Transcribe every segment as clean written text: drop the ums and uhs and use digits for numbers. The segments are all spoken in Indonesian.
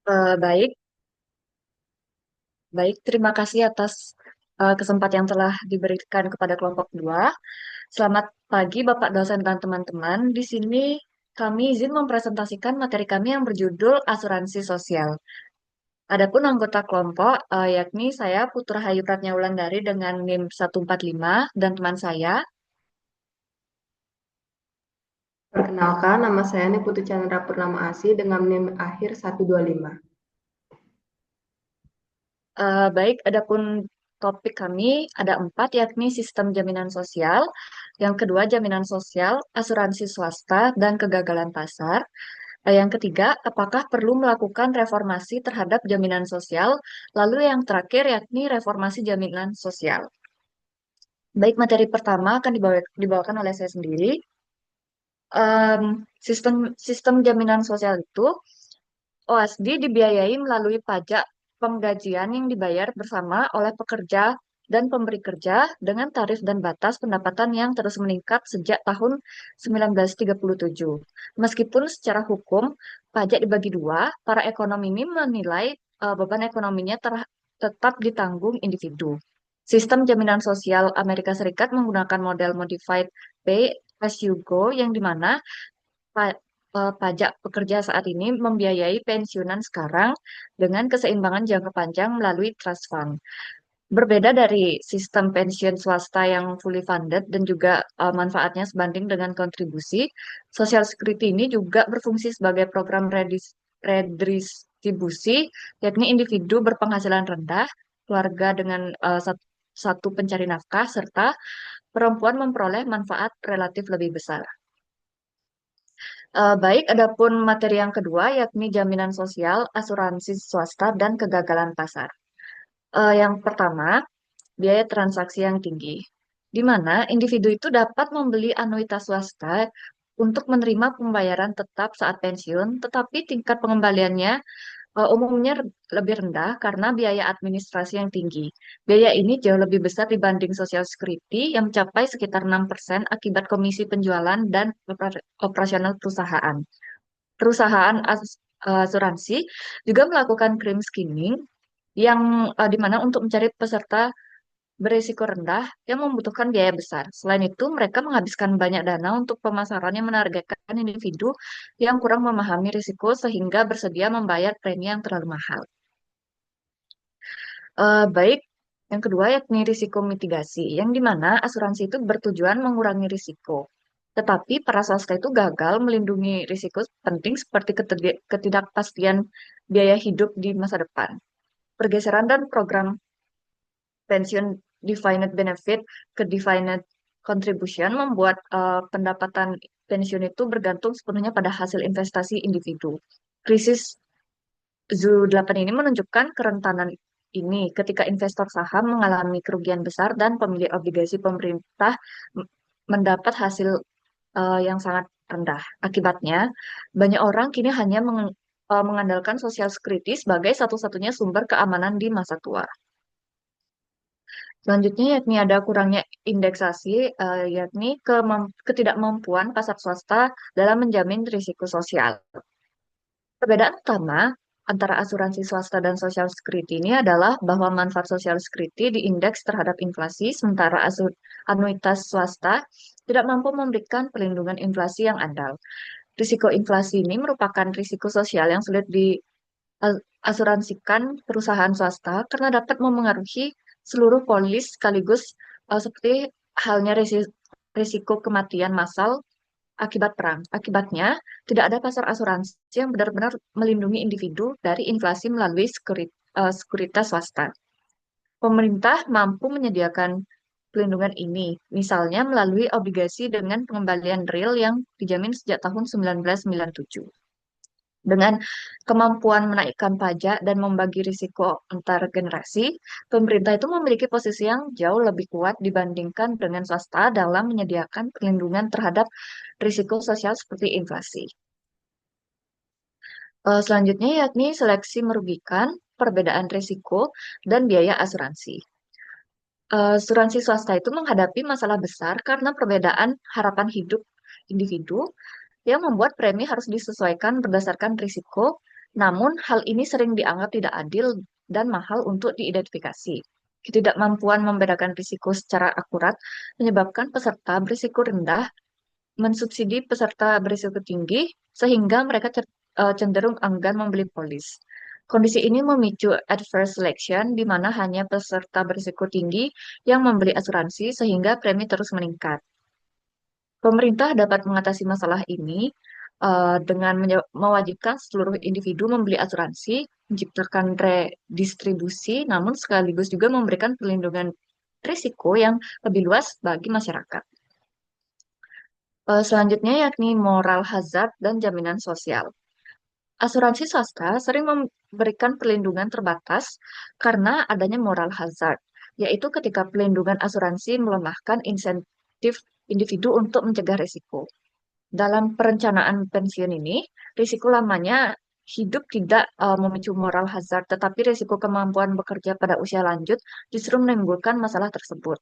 Baik, baik. Terima kasih atas kesempatan yang telah diberikan kepada kelompok dua. Selamat pagi, Bapak dosen dan teman-teman. Di sini kami izin mempresentasikan materi kami yang berjudul Asuransi Sosial. Adapun anggota kelompok, yakni saya Putra Hayu Pratnya Wulandari dengan NIM 145 dan teman saya. Perkenalkan, nama saya Niputu Chandra Purnama Asih dengan NIM akhir 125. Baik, adapun topik kami ada empat, yakni sistem jaminan sosial. Yang kedua, jaminan sosial, asuransi swasta, dan kegagalan pasar. Yang ketiga, apakah perlu melakukan reformasi terhadap jaminan sosial? Lalu yang terakhir, yakni reformasi jaminan sosial. Baik, materi pertama akan dibawakan oleh saya sendiri. Em, sistem sistem jaminan sosial itu OSD dibiayai melalui pajak penggajian yang dibayar bersama oleh pekerja dan pemberi kerja dengan tarif dan batas pendapatan yang terus meningkat sejak tahun 1937. Meskipun secara hukum pajak dibagi dua, para ekonom ini menilai beban ekonominya tetap ditanggung individu. Sistem jaminan sosial Amerika Serikat menggunakan model modified pay as you go yang dimana pajak pekerja saat ini membiayai pensiunan sekarang dengan keseimbangan jangka panjang melalui trust fund. Berbeda dari sistem pensiun swasta yang fully funded dan juga manfaatnya sebanding dengan kontribusi, Social Security ini juga berfungsi sebagai program redistribusi, yakni individu berpenghasilan rendah, keluarga dengan satu pencari nafkah, serta perempuan memperoleh manfaat relatif lebih besar. Baik, adapun materi yang kedua yakni jaminan sosial, asuransi swasta, dan kegagalan pasar. Yang pertama, biaya transaksi yang tinggi, di mana individu itu dapat membeli anuitas swasta untuk menerima pembayaran tetap saat pensiun, tetapi tingkat pengembaliannya umumnya lebih rendah karena biaya administrasi yang tinggi. Biaya ini jauh lebih besar dibanding Social Security yang mencapai sekitar 6% akibat komisi penjualan dan operasional perusahaan. Asuransi juga melakukan claim skimming yang di mana untuk mencari peserta berisiko rendah yang membutuhkan biaya besar. Selain itu, mereka menghabiskan banyak dana untuk pemasaran yang menargetkan individu yang kurang memahami risiko sehingga bersedia membayar premi yang terlalu mahal. Baik, yang kedua yakni risiko mitigasi, yang di mana asuransi itu bertujuan mengurangi risiko. Tetapi para swasta itu gagal melindungi risiko penting seperti ketidakpastian biaya hidup di masa depan. Pergeseran dan program pensiun defined benefit ke defined contribution membuat pendapatan pensiun itu bergantung sepenuhnya pada hasil investasi individu. Krisis ZU 8 ini menunjukkan kerentanan ini ketika investor saham mengalami kerugian besar dan pemilik obligasi pemerintah mendapat hasil yang sangat rendah. Akibatnya, banyak orang kini hanya mengandalkan Social Security sebagai satu-satunya sumber keamanan di masa tua. Selanjutnya yakni ada kurangnya indeksasi, yakni ketidakmampuan pasar swasta dalam menjamin risiko sosial. Perbedaan utama antara asuransi swasta dan Social Security ini adalah bahwa manfaat Social Security diindeks terhadap inflasi, sementara anuitas swasta tidak mampu memberikan perlindungan inflasi yang andal. Risiko inflasi ini merupakan risiko sosial yang sulit diasuransikan perusahaan swasta karena dapat memengaruhi seluruh polis sekaligus, seperti halnya risiko kematian massal akibat perang. Akibatnya, tidak ada pasar asuransi yang benar-benar melindungi individu dari inflasi melalui sekuritas swasta. Pemerintah mampu menyediakan pelindungan ini, misalnya melalui obligasi dengan pengembalian real yang dijamin sejak tahun 1997. Dengan kemampuan menaikkan pajak dan membagi risiko antar generasi, pemerintah itu memiliki posisi yang jauh lebih kuat dibandingkan dengan swasta dalam menyediakan perlindungan terhadap risiko sosial seperti inflasi. Selanjutnya yakni seleksi merugikan, perbedaan risiko, dan biaya asuransi. Asuransi swasta itu menghadapi masalah besar karena perbedaan harapan hidup individu yang membuat premi harus disesuaikan berdasarkan risiko Namun, hal ini sering dianggap tidak adil dan mahal untuk diidentifikasi. Ketidakmampuan membedakan risiko secara akurat menyebabkan peserta berisiko rendah mensubsidi peserta berisiko tinggi sehingga mereka cenderung enggan membeli polis. Kondisi ini memicu adverse selection di mana hanya peserta berisiko tinggi yang membeli asuransi sehingga premi terus meningkat. Pemerintah dapat mengatasi masalah ini dengan mewajibkan seluruh individu membeli asuransi, menciptakan redistribusi, namun sekaligus juga memberikan perlindungan risiko yang lebih luas bagi masyarakat. Selanjutnya yakni moral hazard dan jaminan sosial. Asuransi swasta sering memberikan perlindungan terbatas karena adanya moral hazard, yaitu ketika pelindungan asuransi melemahkan insentif individu untuk mencegah risiko. Dalam perencanaan pensiun ini, risiko lamanya hidup tidak memicu moral hazard, tetapi risiko kemampuan bekerja pada usia lanjut justru menimbulkan masalah tersebut.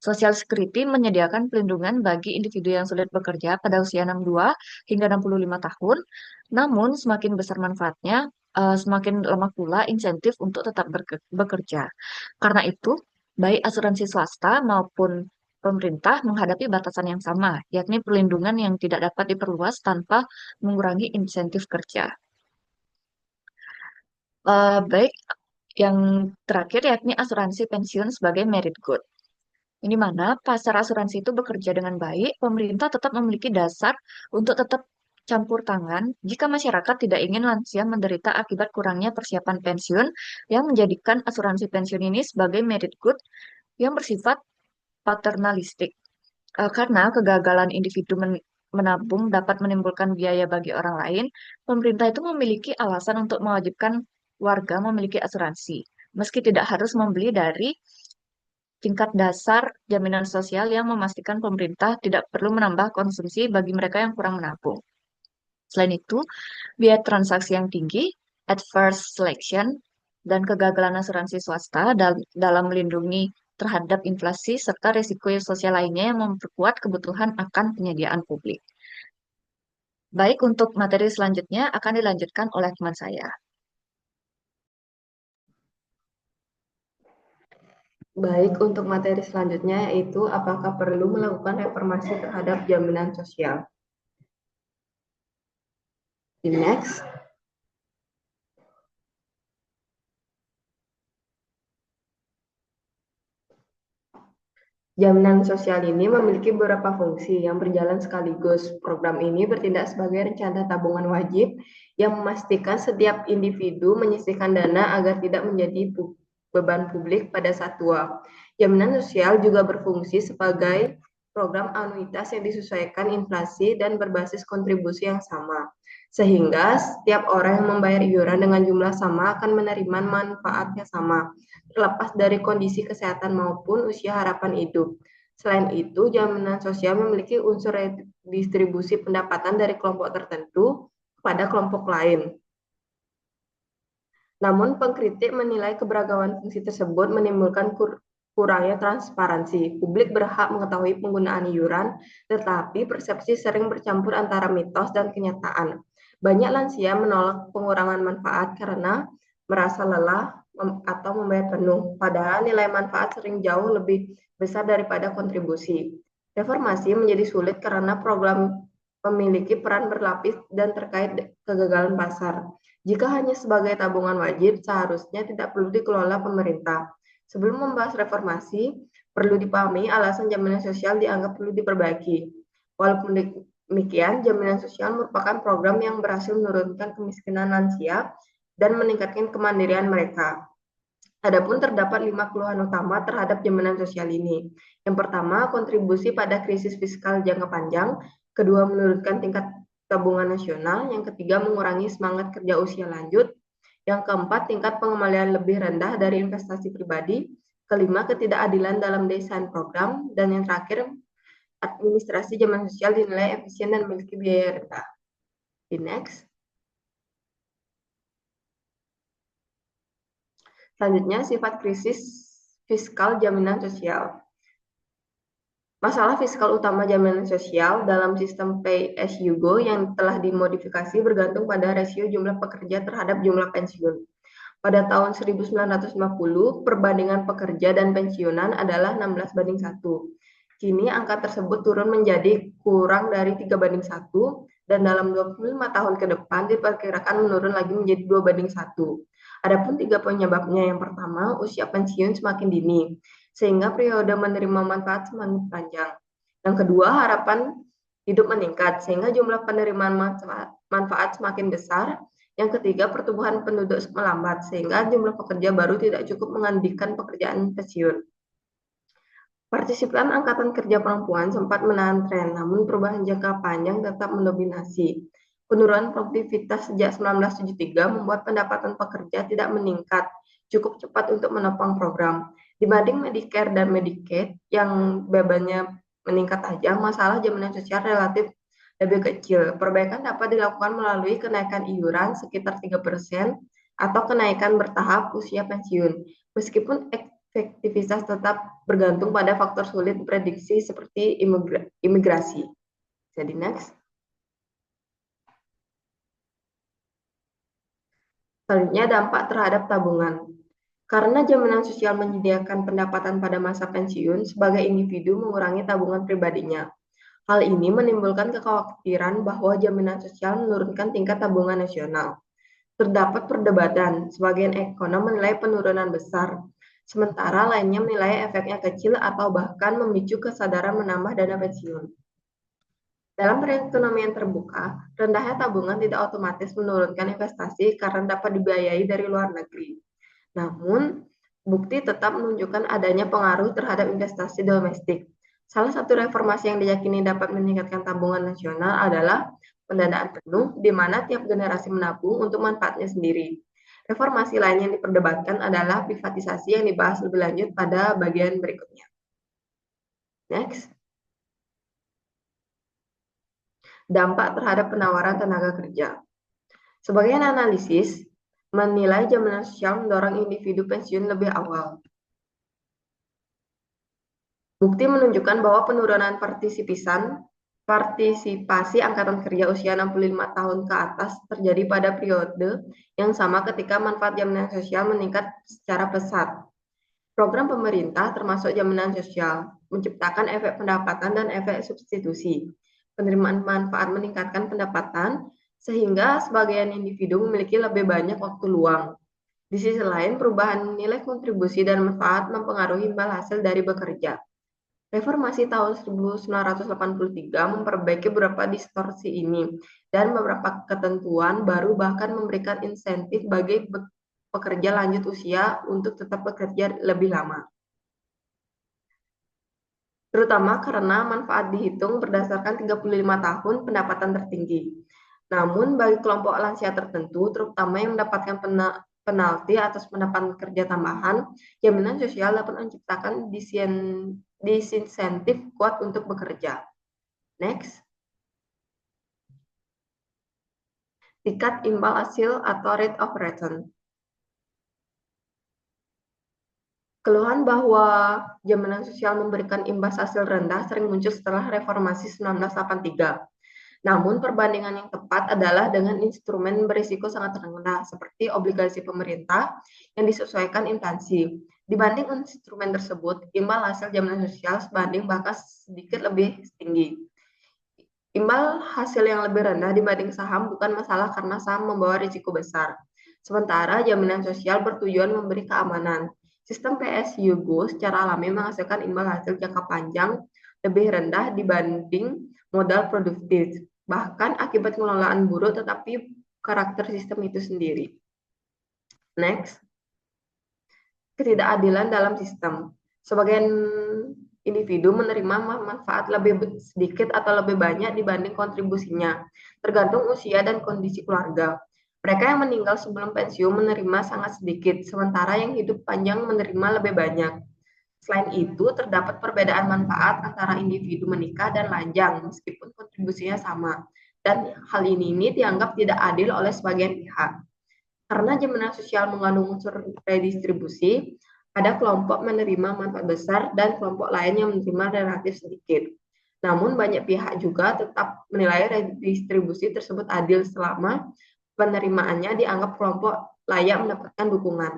Social Security menyediakan perlindungan bagi individu yang sulit bekerja pada usia 62 hingga 65 tahun, namun semakin besar manfaatnya, semakin lemah pula insentif untuk tetap bekerja. Karena itu, baik asuransi swasta maupun pemerintah menghadapi batasan yang sama, yakni perlindungan yang tidak dapat diperluas tanpa mengurangi insentif kerja. Baik, yang terakhir yakni asuransi pensiun sebagai merit good. Ini mana pasar asuransi itu bekerja dengan baik, pemerintah tetap memiliki dasar untuk tetap campur tangan jika masyarakat tidak ingin lansia menderita akibat kurangnya persiapan pensiun yang menjadikan asuransi pensiun ini sebagai merit good yang bersifat paternalistik. Karena kegagalan individu menabung dapat menimbulkan biaya bagi orang lain, pemerintah itu memiliki alasan untuk mewajibkan warga memiliki asuransi, meski tidak harus membeli dari tingkat dasar jaminan sosial yang memastikan pemerintah tidak perlu menambah konsumsi bagi mereka yang kurang menabung. Selain itu, biaya transaksi yang tinggi, adverse selection, dan kegagalan asuransi swasta dalam melindungi terhadap inflasi serta risiko sosial lainnya yang memperkuat kebutuhan akan penyediaan publik. Baik, untuk materi selanjutnya akan dilanjutkan oleh teman saya. Baik, untuk materi selanjutnya yaitu apakah perlu melakukan reformasi terhadap jaminan sosial. Di next. Jaminan sosial ini memiliki beberapa fungsi yang berjalan sekaligus. Program ini bertindak sebagai rencana tabungan wajib yang memastikan setiap individu menyisihkan dana agar tidak menjadi beban publik pada saat tua. Jaminan sosial juga berfungsi sebagai program anuitas yang disesuaikan inflasi dan berbasis kontribusi yang sama. Sehingga setiap orang yang membayar iuran dengan jumlah sama akan menerima manfaat yang sama, terlepas dari kondisi kesehatan maupun usia harapan hidup. Selain itu, jaminan sosial memiliki unsur distribusi pendapatan dari kelompok tertentu kepada kelompok lain. Namun, pengkritik menilai keberagaman fungsi tersebut menimbulkan kurangnya transparansi. Publik berhak mengetahui penggunaan iuran, tetapi persepsi sering bercampur antara mitos dan kenyataan. Banyak lansia menolak pengurangan manfaat karena merasa lelah atau membayar penuh, padahal nilai manfaat sering jauh lebih besar daripada kontribusi. Reformasi menjadi sulit karena program memiliki peran berlapis dan terkait kegagalan pasar. Jika hanya sebagai tabungan wajib, seharusnya tidak perlu dikelola pemerintah. Sebelum membahas reformasi, perlu dipahami alasan jaminan sosial dianggap perlu diperbaiki. Walaupun demikian, jaminan sosial merupakan program yang berhasil menurunkan kemiskinan lansia dan meningkatkan kemandirian mereka. Adapun terdapat 5 keluhan utama terhadap jaminan sosial ini. Yang pertama, kontribusi pada krisis fiskal jangka panjang. Kedua, menurunkan tingkat tabungan nasional. Yang ketiga, mengurangi semangat kerja usia lanjut. Yang keempat, tingkat pengembalian lebih rendah dari investasi pribadi. Kelima, ketidakadilan dalam desain program. Dan yang terakhir, administrasi jaminan sosial dinilai efisien dan memiliki biaya rendah. Di next. Selanjutnya, sifat krisis fiskal jaminan sosial. Masalah fiskal utama jaminan sosial dalam sistem pay as you go yang telah dimodifikasi bergantung pada rasio jumlah pekerja terhadap jumlah pensiun. Pada tahun 1950, perbandingan pekerja dan pensiunan adalah 16:1. Kini angka tersebut turun menjadi kurang dari 3:1 dan dalam 25 tahun ke depan diperkirakan menurun lagi menjadi 2:1. Adapun tiga penyebabnya, yang pertama, usia pensiun semakin dini, sehingga periode menerima manfaat semakin panjang. Yang kedua, harapan hidup meningkat, sehingga jumlah penerimaan manfaat semakin besar. Yang ketiga, pertumbuhan penduduk melambat, sehingga jumlah pekerja baru tidak cukup menggantikan pekerjaan pensiun. Partisipan angkatan kerja perempuan sempat menahan tren, namun perubahan jangka panjang tetap mendominasi. Penurunan produktivitas sejak 1973 membuat pendapatan pekerja tidak meningkat cukup cepat untuk menopang program. Dibanding Medicare dan Medicaid yang bebannya meningkat tajam, masalah jaminan sosial relatif lebih kecil. Perbaikan dapat dilakukan melalui kenaikan iuran sekitar 3% atau kenaikan bertahap usia pensiun. Meskipun efektivitas tetap bergantung pada faktor sulit diprediksi seperti imigrasi. Jadi next. Selanjutnya, dampak terhadap tabungan. Karena jaminan sosial menyediakan pendapatan pada masa pensiun, sebagai individu mengurangi tabungan pribadinya. Hal ini menimbulkan kekhawatiran bahwa jaminan sosial menurunkan tingkat tabungan nasional. Terdapat perdebatan, sebagian ekonom menilai penurunan besar, sementara lainnya menilai efeknya kecil atau bahkan memicu kesadaran menambah dana pensiun. Dalam perekonomian terbuka, rendahnya tabungan tidak otomatis menurunkan investasi karena dapat dibiayai dari luar negeri. Namun, bukti tetap menunjukkan adanya pengaruh terhadap investasi domestik. Salah satu reformasi yang diyakini dapat meningkatkan tabungan nasional adalah pendanaan penuh, di mana tiap generasi menabung untuk manfaatnya sendiri. Reformasi lain yang diperdebatkan adalah privatisasi yang dibahas lebih lanjut pada bagian berikutnya. Next. Dampak terhadap penawaran tenaga kerja. Sebagian analisis menilai jaminan sosial mendorong individu pensiun lebih awal. Bukti menunjukkan bahwa penurunan partisipasi angkatan kerja usia 65 tahun ke atas terjadi pada periode yang sama ketika manfaat jaminan sosial meningkat secara pesat. Program pemerintah termasuk jaminan sosial menciptakan efek pendapatan dan efek substitusi. Penerimaan manfaat meningkatkan pendapatan sehingga sebagian individu memiliki lebih banyak waktu luang. Di sisi lain, perubahan nilai kontribusi dan manfaat mempengaruhi imbal hasil dari bekerja. Reformasi tahun 1983 memperbaiki beberapa distorsi ini, dan beberapa ketentuan baru bahkan memberikan insentif bagi pekerja lanjut usia untuk tetap bekerja lebih lama. Terutama karena manfaat dihitung berdasarkan 35 tahun pendapatan tertinggi. Namun bagi kelompok lansia tertentu, terutama yang mendapatkan penalti atas pendapatan kerja tambahan, jaminan sosial dapat menciptakan disinsentif kuat untuk bekerja. Next. Tingkat imbal hasil atau rate of return. Keluhan bahwa jaminan sosial memberikan imbas hasil rendah sering muncul setelah reformasi 1983. Namun perbandingan yang tepat adalah dengan instrumen berisiko sangat rendah seperti obligasi pemerintah yang disesuaikan inflasi. Dibanding instrumen tersebut, imbal hasil jaminan sosial sebanding bahkan sedikit lebih tinggi. Imbal hasil yang lebih rendah dibanding saham bukan masalah karena saham membawa risiko besar. Sementara jaminan sosial bertujuan memberi keamanan. Sistem PSU Go secara alami menghasilkan imbal hasil jangka panjang lebih rendah dibanding modal produktif, bahkan akibat pengelolaan buruk tetapi karakter sistem itu sendiri. Next. Ketidakadilan dalam sistem. Sebagian individu menerima manfaat lebih sedikit atau lebih banyak dibanding kontribusinya, tergantung usia dan kondisi keluarga. Mereka yang meninggal sebelum pensiun menerima sangat sedikit, sementara yang hidup panjang menerima lebih banyak. Selain itu, terdapat perbedaan manfaat antara individu menikah dan lajang, meskipun kontribusinya sama. Dan hal ini dianggap tidak adil oleh sebagian pihak. Karena jaminan sosial mengandung unsur redistribusi, Ada kelompok menerima manfaat besar dan kelompok lain yang menerima relatif sedikit. Namun banyak pihak juga tetap menilai redistribusi tersebut adil selama penerimaannya dianggap kelompok layak mendapatkan dukungan.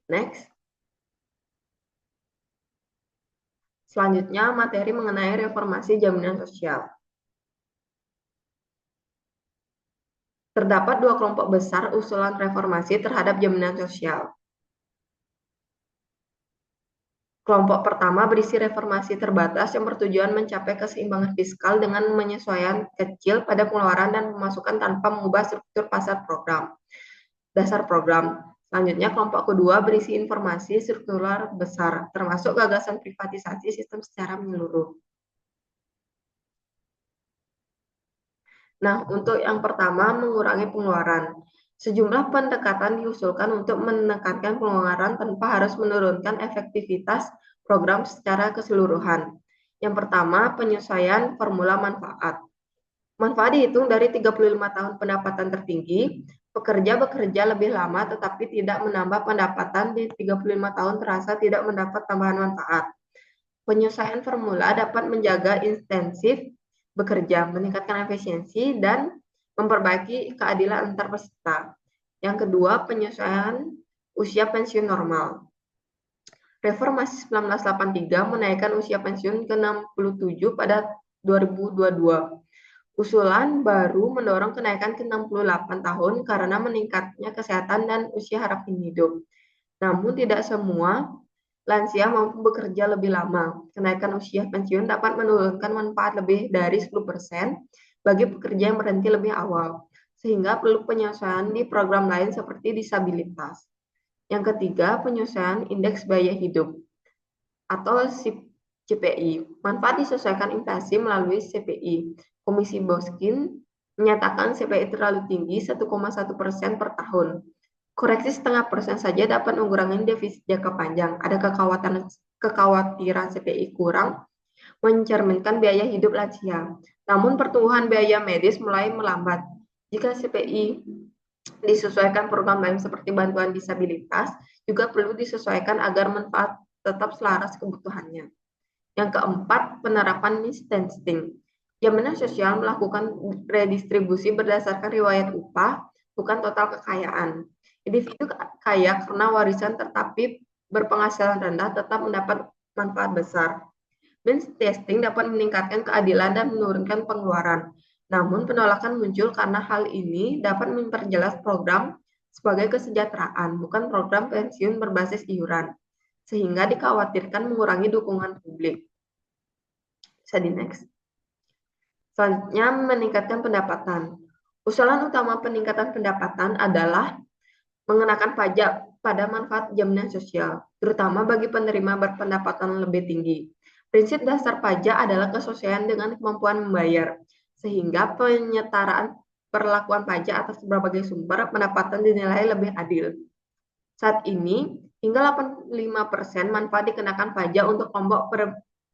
Next. Selanjutnya, materi mengenai reformasi jaminan sosial. Terdapat dua kelompok besar usulan reformasi terhadap jaminan sosial. Kelompok pertama berisi reformasi terbatas yang bertujuan mencapai keseimbangan fiskal dengan menyesuaikan kecil pada pengeluaran dan pemasukan tanpa mengubah struktur dasar program. Selanjutnya, kelompok kedua berisi informasi struktural besar, termasuk gagasan privatisasi sistem secara menyeluruh. Nah, untuk yang pertama, mengurangi pengeluaran. Sejumlah pendekatan diusulkan untuk menekankan pengeluaran tanpa harus menurunkan efektivitas program secara keseluruhan. Yang pertama, penyesuaian formula manfaat. Manfaat dihitung dari 35 tahun pendapatan tertinggi, pekerja bekerja lebih lama tetapi tidak menambah pendapatan di 35 tahun terasa tidak mendapat tambahan manfaat. Penyesuaian formula dapat menjaga intensif bekerja, meningkatkan efisiensi, dan memperbaiki keadilan antar peserta. Yang kedua, penyesuaian usia pensiun normal. Reformasi 1983 menaikkan usia pensiun ke 67 pada 2022. Usulan baru mendorong kenaikan ke 68 tahun karena meningkatnya kesehatan dan usia harapan hidup. Namun tidak semua lansia mampu bekerja lebih lama. Kenaikan usia pensiun dapat menurunkan manfaat lebih dari 10% bagi pekerja yang berhenti lebih awal, sehingga perlu penyesuaian di program lain seperti disabilitas. Yang ketiga, penyesuaian indeks biaya hidup atau CPI. Manfaat disesuaikan inflasi melalui CPI. Komisi Boskin menyatakan CPI terlalu tinggi 1,1% per tahun. Koreksi setengah persen saja dapat mengurangi defisit jangka panjang. Ada kekhawatiran CPI kurang mencerminkan biaya hidup lansia. Namun pertumbuhan biaya medis mulai melambat. Jika CPI disesuaikan program lain seperti bantuan disabilitas, juga perlu disesuaikan agar manfaat tetap selaras kebutuhannya. Yang keempat, penerapan mistensting. Jaminan sosial melakukan redistribusi berdasarkan riwayat upah, bukan total kekayaan. Individu kaya karena warisan tetapi berpenghasilan rendah tetap mendapat manfaat besar. Means testing dapat meningkatkan keadilan dan menurunkan pengeluaran. Namun penolakan muncul karena hal ini dapat memperjelas program sebagai kesejahteraan, bukan program pensiun berbasis iuran, sehingga dikhawatirkan mengurangi dukungan publik. Bisa di next. Selanjutnya, meningkatkan pendapatan. Usulan utama peningkatan pendapatan adalah mengenakan pajak pada manfaat jaminan sosial, terutama bagi penerima berpendapatan lebih tinggi. Prinsip dasar pajak adalah kesesuaian dengan kemampuan membayar, sehingga penyetaraan perlakuan pajak atas berbagai sumber pendapatan dinilai lebih adil. Saat ini, hingga 85% manfaat dikenakan pajak untuk kelompok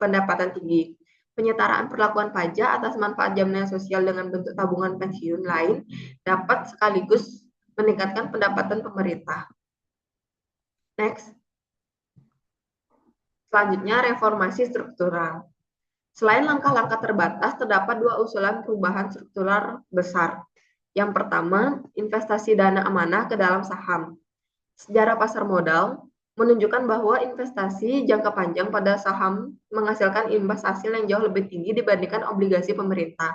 pendapatan tinggi. Penyetaraan perlakuan pajak atas manfaat jaminan sosial dengan bentuk tabungan pensiun lain dapat sekaligus meningkatkan pendapatan pemerintah. Next. Selanjutnya, reformasi struktural. Selain langkah-langkah terbatas, terdapat dua usulan perubahan struktural besar. Yang pertama, investasi dana amanah ke dalam saham. Sejarah pasar modal menunjukkan bahwa investasi jangka panjang pada saham menghasilkan imbas hasil yang jauh lebih tinggi dibandingkan obligasi pemerintah.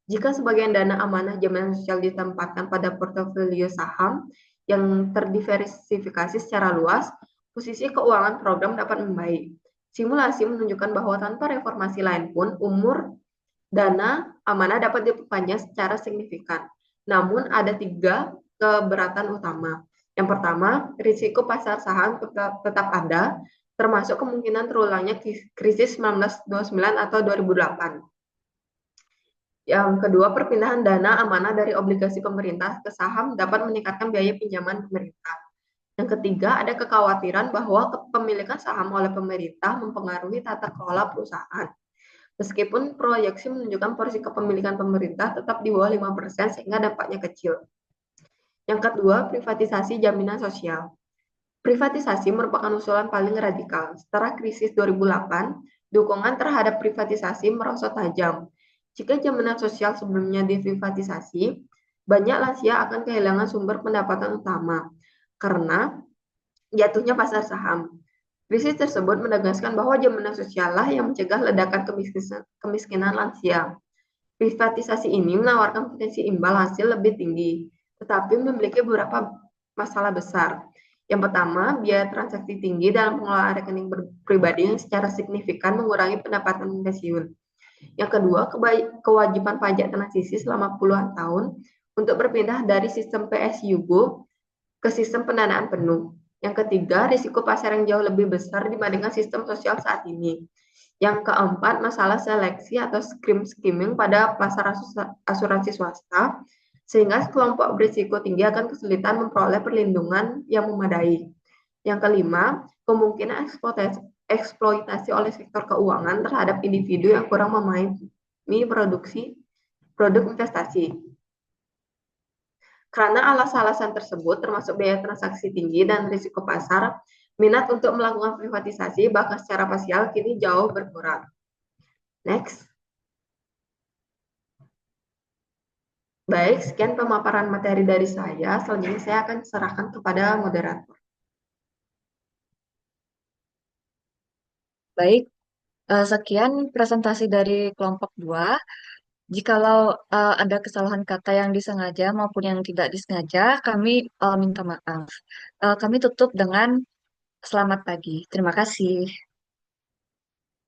Jika sebagian dana amanah jaminan sosial ditempatkan pada portofolio saham yang terdiversifikasi secara luas, posisi keuangan program dapat membaik. Simulasi menunjukkan bahwa tanpa reformasi lain pun, umur dana amanah dapat diperpanjang secara signifikan. Namun ada 3 keberatan utama. Yang pertama, risiko pasar saham tetap ada, termasuk kemungkinan terulangnya krisis 1929 atau 2008. Yang kedua, perpindahan dana amanah dari obligasi pemerintah ke saham dapat meningkatkan biaya pinjaman pemerintah. Yang ketiga, ada kekhawatiran bahwa kepemilikan saham oleh pemerintah mempengaruhi tata kelola perusahaan. Meskipun proyeksi menunjukkan porsi kepemilikan pemerintah tetap di bawah 5% sehingga dampaknya kecil. Yang kedua, privatisasi jaminan sosial. Privatisasi merupakan usulan paling radikal. Setelah krisis 2008, dukungan terhadap privatisasi merosot tajam. Jika jaminan sosial sebelumnya diprivatisasi, banyak lansia akan kehilangan sumber pendapatan utama karena jatuhnya pasar saham. Krisis tersebut menegaskan bahwa jaminan sosial lah yang mencegah ledakan kemiskinan lansia. Privatisasi ini menawarkan potensi imbal hasil lebih tinggi, tetapi memiliki beberapa masalah besar. Yang pertama, biaya transaksi tinggi dalam pengelolaan rekening pribadi yang secara signifikan mengurangi pendapatan pensiun. Yang kedua, kewajiban pajak transisi selama puluhan tahun untuk berpindah dari sistem PSUBO ke sistem pendanaan penuh. Yang ketiga, risiko pasar yang jauh lebih besar dibandingkan sistem sosial saat ini. Yang keempat, masalah seleksi atau skimming pada pasar asuransi swasta, sehingga kelompok berisiko tinggi akan kesulitan memperoleh perlindungan yang memadai. Yang kelima, kemungkinan eksploitasi oleh sektor keuangan terhadap individu yang kurang memahami produksi produk investasi. Karena alasan-alasan tersebut, termasuk biaya transaksi tinggi dan risiko pasar, minat untuk melakukan privatisasi bahkan secara parsial kini jauh berkurang. Next. Baik, sekian pemaparan materi dari saya. Selanjutnya saya akan serahkan kepada moderator. Baik, sekian presentasi dari kelompok 2. Jikalau ada kesalahan kata yang disengaja maupun yang tidak disengaja, kami minta maaf. Kami tutup dengan selamat pagi. Terima kasih.